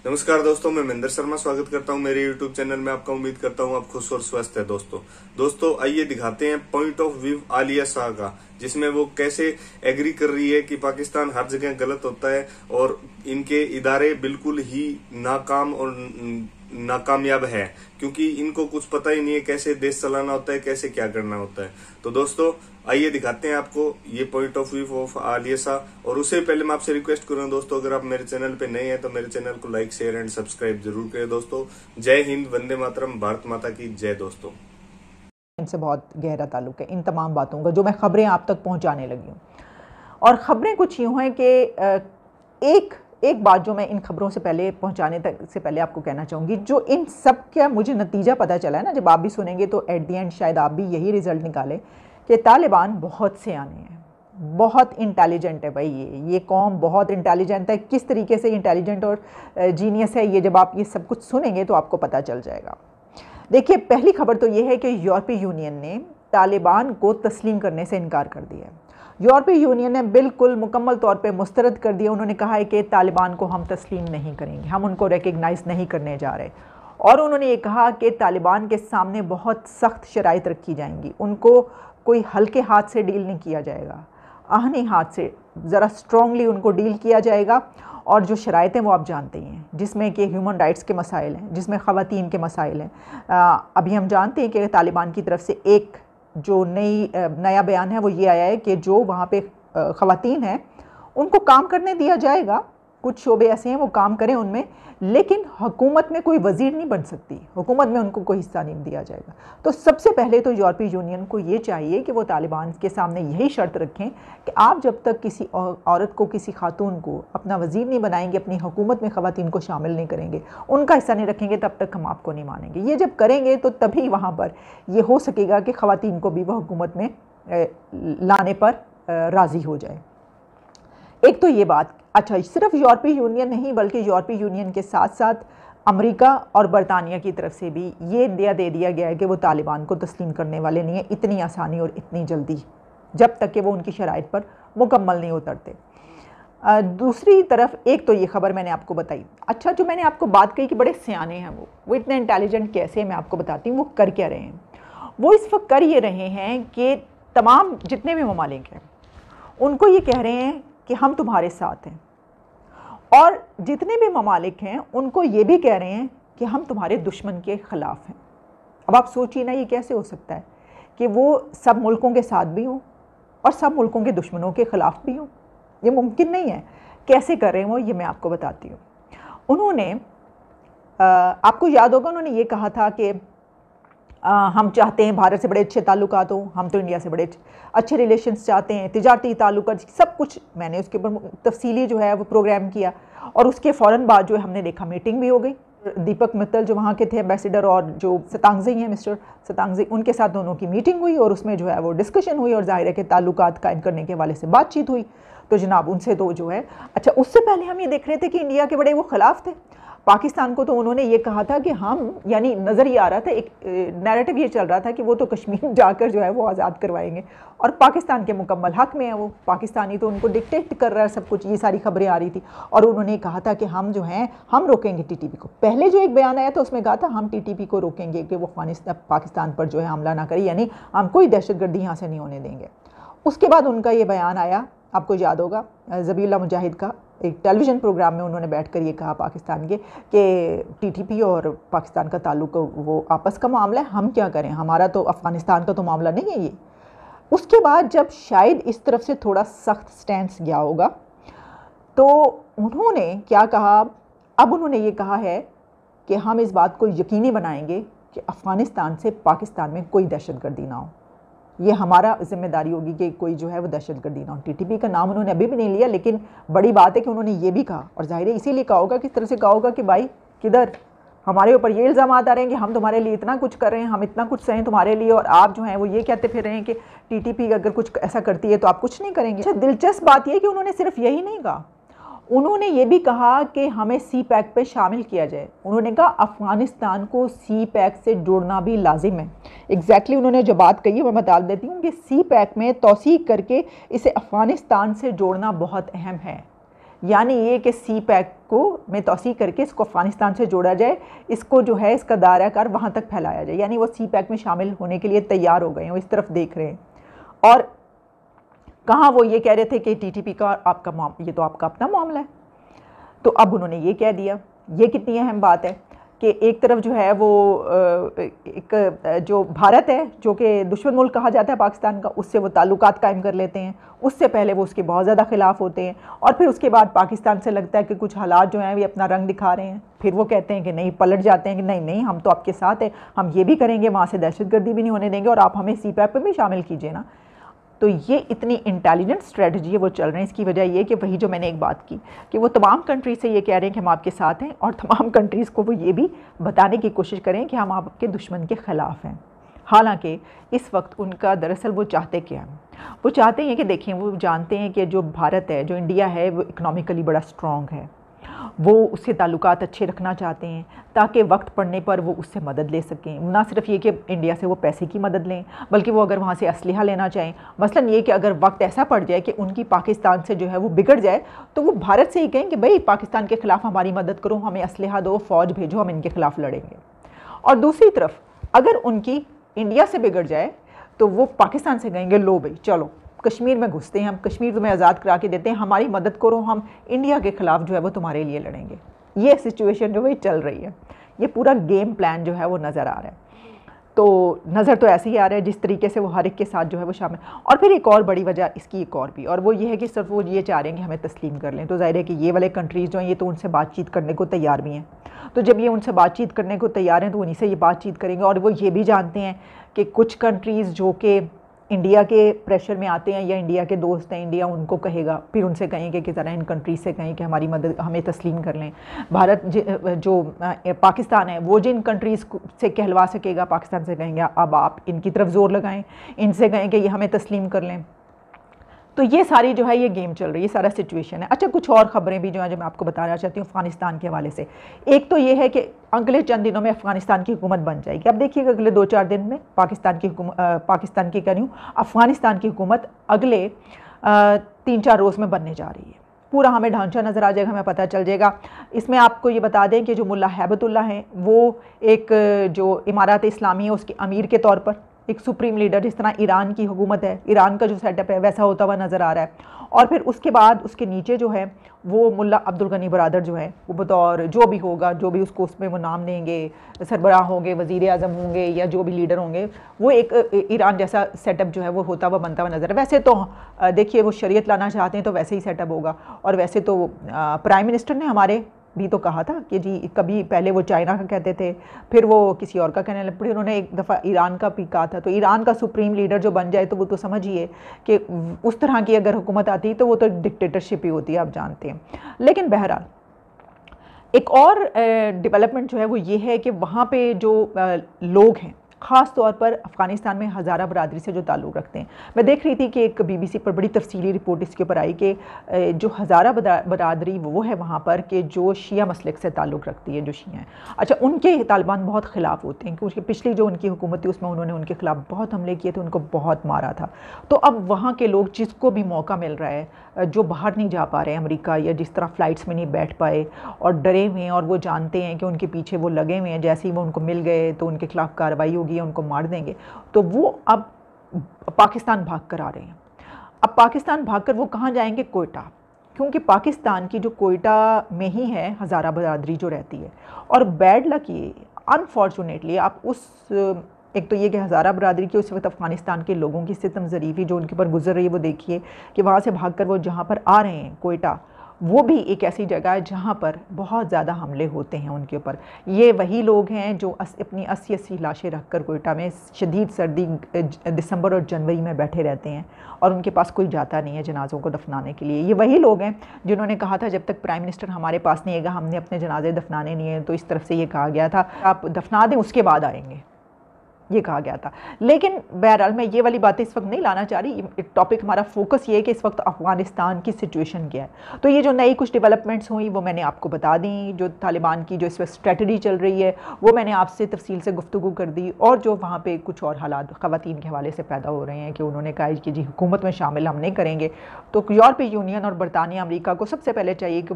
नमस्कार दोस्तों, मैं महेंद्र शर्मा स्वागत करता हूं मेरे YouTube चैनल में। आपका उम्मीद करता हूं आप खुश और स्वस्थ है। दोस्तों आइए दिखाते हैं point of view Alia Shah का, जिसमें वो कैसे एग्री कर रही है कि पाकिस्तान हर जगह गलत होता है और इनके इदारे बिल्कुल ही नाकाम और नाकामयाब है, क्योंकि इनको कुछ पता ही नहीं है कैसे देश चलाना होता है, कैसे क्या करना होता है। तो दोस्तों आइए दिखाते हैं आपको ये point of view of Alia Shah. और उससे पहले मैं आपसे रिक्वेस्ट करूंगा दोस्तों, अगर आप मेरे चैनल पे नए हैं तो मेरे चैनल को लाइक, शेयर एंड सब्सक्राइब जरूर करें दोस्तों। जय हिंद, वंदे मातरम, भारत माता की जय। दोस्तों इनसे बहुत गहरा ताल्लुक है इन तमाम बातों का जो मैं खबरें आप तक पहुंचाने लगी हूँ। और ख़बरें कुछ यूँ हैं कि एक बात जो मैं इन खबरों से पहले पहुंचाने तक से पहले आपको कहना चाहूँगी, जो इन सब का मुझे नतीजा पता चला है ना, जब आप भी सुनेंगे तो एट दी एंड शायद आप भी यही रिज़ल्ट निकालें कि तालिबान बहुत सियाने हैं, बहुत इंटेलिजेंट है। भाई ये कौम बहुत इंटेलिजेंट है। किस तरीके से इंटेलिजेंट और जीनियस है, ये जब आप ये सब कुछ सुनेंगे तो आपको पता चल जाएगा। देखिए, पहली खबर तो ये है कि यूरोपीय यूनियन ने तालिबान को तस्लीम करने से इनकार कर दिया है। यूरोपीय यूनियन ने बिल्कुल मुकम्मल तौर पे मुस्तरद कर दिया। उन्होंने कहा है कि तालिबान को हम तस्लीम नहीं करेंगे, हम उनको रिकग्नाइज़ नहीं करने जा रहे। और उन्होंने ये कहा कि तालिबान के सामने बहुत सख्त शराइत रखी जाएंगी, उनको कोई हल्के हाथ से डील नहीं किया जाएगा, आहनी हाथ से ज़रा स्ट्रॉन्गली उनको डील किया जाएगा। और जो शराइतें वो आप जानते ही हैं, जिसमें कि ह्यूमन राइट्स के मसाइल हैं, जिसमें ख़वातीन के मसाइल हैं। अभी हम जानते हैं कि तालिबान की तरफ से एक जो नया बयान है वो ये आया है कि जो वहाँ पे ख़वातीन हैं उनको काम करने दिया जाएगा। कुछ शोबे ऐसे हैं वो काम करें उनमें, लेकिन हुकूमत में कोई वज़ीर नहीं बन सकती, हुकूमत में उनको कोई हिस्सा नहीं दिया जाएगा। तो सबसे पहले तो यूरोपीय यूनियन को ये चाहिए कि वो तालिबान के सामने यही शर्त रखें कि आप जब तक किसी औरत को, किसी खातून को अपना वज़ीर नहीं बनाएंगे, अपनी हुकूमत में ख़वातीन को शामिल नहीं करेंगे, उनका हिस्सा नहीं रखेंगे, तब तक हम आपको नहीं मानेंगे। ये जब करेंगे तो तभी वहाँ पर ये हो सकेगा कि ख़वातीन को भी वह हुकूमत में लाने पर राज़ी हो जाए। एक तो ये बात। अच्छा, सिर्फ यूरोपीय यूनियन नहीं बल्कि यूरोपीय यूनियन के साथ साथ अमेरिका और बरतानिया की तरफ से भी ये इंडिया दे दिया गया है कि वो तालिबान को तस्लीम करने वाले नहीं है इतनी आसानी और इतनी जल्दी, जब तक कि वो उनकी शराइत पर मुकम्मल नहीं उतरते। दूसरी तरफ एक तो ये खबर मैंने आपको बताई। अच्छा, जो मैंने आपको बात कही कि बड़े सियाने हैं वो इतने इंटेलिजेंट कैसे, मैं आपको बताती हूँ वो कर क्या रहे हैं। वो इस वक्त कर ये रहे हैं कि तमाम जितने भी ममालिक हैं उनको ये कह रहे हैं कि हम तुम्हारे साथ हैं, और जितने भी ममालिक हैं उनको ये भी कह रहे हैं कि हम तुम्हारे दुश्मन के ख़िलाफ़ हैं। अब आप सोचिए ना, ये कैसे हो सकता है कि वो सब मुल्कों के साथ भी हों और सब मुल्कों के दुश्मनों के ख़िलाफ़ भी हों? ये मुमकिन नहीं है। कैसे कर रहे हैं वो, ये मैं आपको बताती हूँ। उन्होंने आपको याद होगा, उन्होंने ये कहा था कि हम चाहते हैं भारत से बड़े अच्छे ताल्लुकात हों, हम तो इंडिया से बड़े अच्छे रिलेशंस चाहते हैं, तिजारती ताल्लुकात, सब कुछ। मैंने उसके ऊपर तफसीली जो है वो प्रोग्राम किया, और उसके फ़ौरन बाद जो है हमने देखा मीटिंग भी हो गई। दीपक मित्तल जो वहाँ के थे एम्बेसडर, और जो सतांगज़ई हैं मिस्टर सतांगज़ई, उनके साथ दोनों की मीटिंग हुई और उसमें जो है वो डिस्कशन हुई, और ज़ाहिर है कि ताल्लुकात कायम करने के हवाले से बातचीत हुई। तो जनाब उनसे तो जो है, अच्छा उससे पहले हम ये देख रहे थे कि इंडिया के बड़े वो ख़िलाफ़ थे पाकिस्तान को। तो उन्होंने ये कहा था कि हम, यानी नज़र ये आ रहा था, एक नैरेटिव ये चल रहा था कि वो तो कश्मीर जाकर जो है वो आज़ाद करवाएंगे और पाकिस्तान के मुकम्मल हक़ में है वो, पाकिस्तानी तो उनको डिक्टेट कर रहा है सब कुछ, ये सारी खबरें आ रही थी। और उन्होंने कहा था कि हम जो हैं हम रोकेंगे टीटीपी को। पहले जो एक बयान आया था उसमें कहा था हम टीटीपी को रोकेंगे कि वो पाकिस्तान पर जो है हमला ना करे, यानी हम कोई दहशतगर्दी यहाँ से नहीं होने देंगे। उसके बाद उनका ये बयान आया, आपको याद होगा, ज़बीउल्लाह मुजाहिद का एक टेलीविज़न प्रोग्राम में उन्होंने बैठकर ये कहा पाकिस्तान के कि टीटीपी और पाकिस्तान का ताल्लुक वो आपस का मामला है, हम क्या करें, हमारा तो अफ़गानिस्तान का तो मामला नहीं है ये। उसके बाद जब शायद इस तरफ से थोड़ा सख्त स्टैंड गया होगा तो उन्होंने क्या कहा, अब उन्होंने ये कहा है कि हम इस बात को यकीनी बनाएंगे कि अफ़गानिस्तान से पाकिस्तान में कोई दहशतगर्दी ना हो, ये हमारा जिम्मेदारी होगी कि कोई जो है वो दहशतगर्दी ना हो। टीटीपी का नाम उन्होंने अभी भी नहीं लिया, लेकिन बड़ी बात है कि उन्होंने ये भी कहा, और जाहिर है इसीलिए कहा होगा, किस तरह से कहा होगा कि भाई किधर हमारे ऊपर ये इल्ज़ाम आ रहे हैं कि हम तुम्हारे लिए इतना कुछ कर रहे हैं, हम इतना कुछ सहें तुम्हारे लिए, और आप जो हैं वो ये कहते फिर रहे हैं कि टीटीपी अगर कुछ ऐसा करती है तो आप कुछ नहीं करेंगे। अच्छा, दिलचस्प बात यह कि उन्होंने सिर्फ यही नहीं कहा, उन्होंने ये भी कहा कि हमें सी पैक पे शामिल किया जाए। उन्होंने कहा अफ़गानिस्तान को सी पैक से जोड़ना भी लाजिम है। एग्जैक्टली उन्होंने जो बात कही है मैं बता देती हूँ कि सी पैक में तौसीक करके इसे अफ़गानिस्तान से जोड़ना बहुत अहम है। यानी ये कि सी पैक को में तोसी करके इसको अफ़गानिस्तान से जोड़ा जाए, इसको जो है इसका दायरा कार वहाँ तक फैलाया जाए, यानी वो सी पैक में शामिल होने के लिए तैयार हो गए हैं, वो इस तरफ देख रहे हैं। और कहाँ वो ये कह रहे थे कि TTP का आपका ये तो आपका अपना मामला है, तो अब उन्होंने ये कह दिया। ये कितनी अहम बात है कि एक तरफ जो है वो एक जो भारत है जो कि दुश्मन मुल्क कहा जाता है पाकिस्तान का, उससे वो ताल्लुकात कायम कर लेते हैं, उससे पहले वो उसके बहुत ज़्यादा ख़िलाफ़ होते हैं, और फिर उसके बाद पाकिस्तान से लगता है कि कुछ हालात जो हैं वे अपना रंग दिखा रहे हैं, फिर वो कहते हैं कि नहीं, पलट जाते हैं कि नहीं नहीं हम तो आपके साथ हैं, हम ये भी करेंगे, वहाँ से दहशतगर्दी भी नहीं होने देंगे और आप हमें CPAC पर भी शामिल कीजिए ना। तो ये इतनी इंटेलिजेंट स्ट्रेटजी है वो चल रहे हैं। इसकी वजह ये कि वही जो मैंने एक बात की कि वो तमाम कंट्रीज से ये कह रहे हैं कि हम आपके साथ हैं, और तमाम कंट्रीज़ को वो ये भी बताने की कोशिश करें कि हम आपके दुश्मन के ख़िलाफ़ हैं। हालांकि इस वक्त उनका दरअसल वो चाहते क्या हैं, वो चाहते हैं कि देखें, वो जानते हैं कि जो भारत है, जो इंडिया है, वो इकनॉमिकली बड़ा स्ट्रॉन्ग है, वो उससे ताल्लुकात अच्छे रखना चाहते हैं ताकि वक्त पड़ने पर वो उससे मदद ले सकें। ना सिर्फ ये कि इंडिया से वो पैसे की मदद लें, बल्कि वो अगर वहाँ से असलहा लेना चाहें, मसलन ये कि अगर वक्त ऐसा पड़ जाए कि उनकी पाकिस्तान से जो है वो बिगड़ जाए, तो वो भारत से ही कहें कि भाई पाकिस्तान के ख़िलाफ़ हमारी मदद करो, हमें असलहा दो, फ़ौज भेजो, हम इनके ख़िलाफ़ लड़ेंगे। और दूसरी तरफ अगर उनकी इंडिया से बिगड़ जाए तो वो पाकिस्तान से कहेंगे लो भाई चलो कश्मीर में घुसते हैं, हम कश्मीर तुम्हें आज़ाद करा के देते हैं, हमारी मदद करो, हम इंडिया के ख़िलाफ़ जो है वो तुम्हारे लिए लड़ेंगे। ये सिचुएशन जो है चल रही है, ये पूरा गेम प्लान जो है वो नज़र आ रहा है। तो नज़र तो ऐसे ही आ रहा है जिस तरीके से वो हर एक के साथ जो है वो शामिल। और फिर एक और बड़ी वजह इसकी एक और भी, और वो ये है कि सिर्फ वो ये चाह रहे हैं कि हमें तस्लीम कर लें। तो ज़ाहिर है कि ये वाले कंट्रीज़ जो हैं ये तो उनसे बातचीत करने को तैयार भी हैं, तो जब ये उनसे बातचीत करने को तैयार हैं तो उन्हीं से ये बातचीत करेंगे। और वो ये भी जानते हैं कि कुछ कंट्रीज़ जो कि इंडिया के प्रेशर में आते हैं या इंडिया के दोस्त हैं, इंडिया उनको कहेगा, फिर उनसे कहेंगे कि ज़रा इन कंट्रीज से कहें कि हमारी मदद, हमें तस्लीम कर लें। भारत जो पाकिस्तान है वो जिन कंट्रीज़ से कहलवा सकेगा, पाकिस्तान से कहेंगे अब आप इनकी तरफ ज़ोर लगाएं, इनसे कहें कि ये हमें तस्लीम कर लें। तो ये सारी जो है ये गेम चल रही है, सारा सिचुएशन है। अच्छा, कुछ और ख़बरें भी जो है जो मैं आपको बताना चाहती हूँ अफ़गानिस्तान के हवाले से। एक तो ये है कि अगले चंद दिनों में अफ़गानिस्तान की हुकूमत बन जाएगी। अब देखिएगा अगले 2-4 दिन में पाकिस्तान की कह रही हूँ अफ़गानिस्तान की हुकूमत अगले 3-4 रोज़ में बनने जा रही है। पूरा हमें ढांचा नज़र आ जाएगा, हमें पता चल जाएगा। इसमें आपको ये बता दें कि जो मुल्ला हैबतुल्ला हैं वो एक जो इमारत इस्लामी है उसके अमीर के तौर पर एक सुप्रीम लीडर, जिस तरह ईरान की हुकूमत है, ईरान का जो सेटअप है वैसा होता हुआ नज़र आ रहा है। और फिर उसके बाद उसके नीचे जो है वो मुल्ला अब्दुल गनी बरादर जो है वो बतौर जो भी होगा, जो भी उसको उसमें वो नाम देंगे, सरबराह होंगे, वज़ीर आज़म होंगे या जो भी लीडर होंगे, वो एक ईरान जैसा सेटअप जो है वो होता हुआ बनता हुआ नज़र है। वैसे तो देखिए वो शरीयत लाना चाहते हैं तो वैसे ही सेटअप होगा। और वैसे तो प्राइम मिनिस्टर ने हमारे भी तो कहा था कि जी, कभी पहले वो चाइना का कहते थे, फिर वो किसी और का कहने लग पड़े, उन्होंने एक दफ़ा ईरान का भी कहा था। तो ईरान का सुप्रीम लीडर जो बन जाए तो वो तो समझिए कि उस तरह की अगर हुकूमत आती तो वो तो डिक्टेटरशिप ही होती है, आप जानते हैं। लेकिन बहरहाल एक और डेवलपमेंट जो है वो ये है कि वहाँ पे जो लोग हैं, ख़ास तौर पर अफ़गानिस्तान में हज़ारा बरादरी से जो ताल्लुक़ रखते हैं, मैं देख रही थी कि एक BBC पर बड़ी तफसीली रिपोर्ट इसके ऊपर आई कि जो हज़ारा बरादरी वो है वहाँ पर कि जो शिया मसलक से ताल्लुक़ रखती है, जो शिया हैं। अच्छा, उनके तालिबान बहुत ख़िलाफ़ होते हैं क्योंकि पिछली जो उनकी हुकूमत थी उसमें उन्होंने उनके ख़िलाफ़ बहुत हमले किए थे, उनको बहुत मारा था। तो अब वहाँ के लोग जिसको भी मौका मिल रहा है, जो बाहर नहीं जा पा रहे हैं अमेरिका, या जिस तरह फ़्लाइट्स में नहीं बैठ पाए और डरे हुए हैं और वो जानते हैं कि उनके पीछे वो लगे हुए हैं, जैसे ही वो उनको मिल गए तो उनके ख़िलाफ़ कार्रवाई होगी, उनको मार देंगे, तो वो अब पाकिस्तान भाग कर आ रहे हैं। अब पाकिस्तान भागकर वो कहाँ जाएंगे? कोयटा, क्योंकि पाकिस्तान की जो कोयटा में ही है हज़ारा बरादरी जो रहती है। और बैड लक ये, अनफॉर्चुनेटली आप उस एक तो ये कि हज़ारा बरादरी की उस वक्त अफ़गानिस्तान के लोगों की सितम ज़रीफ़ी जो उनके ऊपर गुजर रही है, वो देखिए कि वहाँ से भागकर वो जहाँ पर आ रहे हैं कोयटा, वो भी एक ऐसी जगह है जहाँ पर बहुत ज़्यादा हमले होते हैं उनके ऊपर। ये वही लोग हैं जो अपनी 80-80 लाशें रख कर कोयटा में शदीद सर्दी दिसंबर और जनवरी में बैठे रहते हैं और उनके पास कोई जाता नहीं है जनाज़ों को दफनाने के लिए। ये वही लोग हैं जिन्होंने कहा था जब तक प्राइम मिनिस्टर हमारे पास नहीं आएगा हमने अपने जनाजे दफनाने नहीं हैं। तो इस तरफ से ये कहा गया था आप दफना दें उसके बाद आएंगे। ये कहा गया था। लेकिन बहरहाल मैं ये वाली बातें इस वक्त नहीं लाना चाह रही। टॉपिक हमारा फोकस ये है कि इस वक्त अफ़गानिस्तान की सिचुएशन क्या है। तो ये जो नई कुछ डेवलपमेंट्स हुई वो मैंने आपको बता दी, जो तालिबान की जो इस वक्त स्ट्रेटजी चल रही है वो मैंने आपसे तफसील से गुफ्तगू कर दी, और जो वहाँ पे कुछ और हालात ख़वातीन के हवाले से पैदा हो रहे हैं कि उन्होंने कहा कि जी हुकूमत में शामिल हम नहीं करेंगे। तो यूरोपीय यूनियन और बरतानिया अमरीका को सबसे पहले चाहिए कि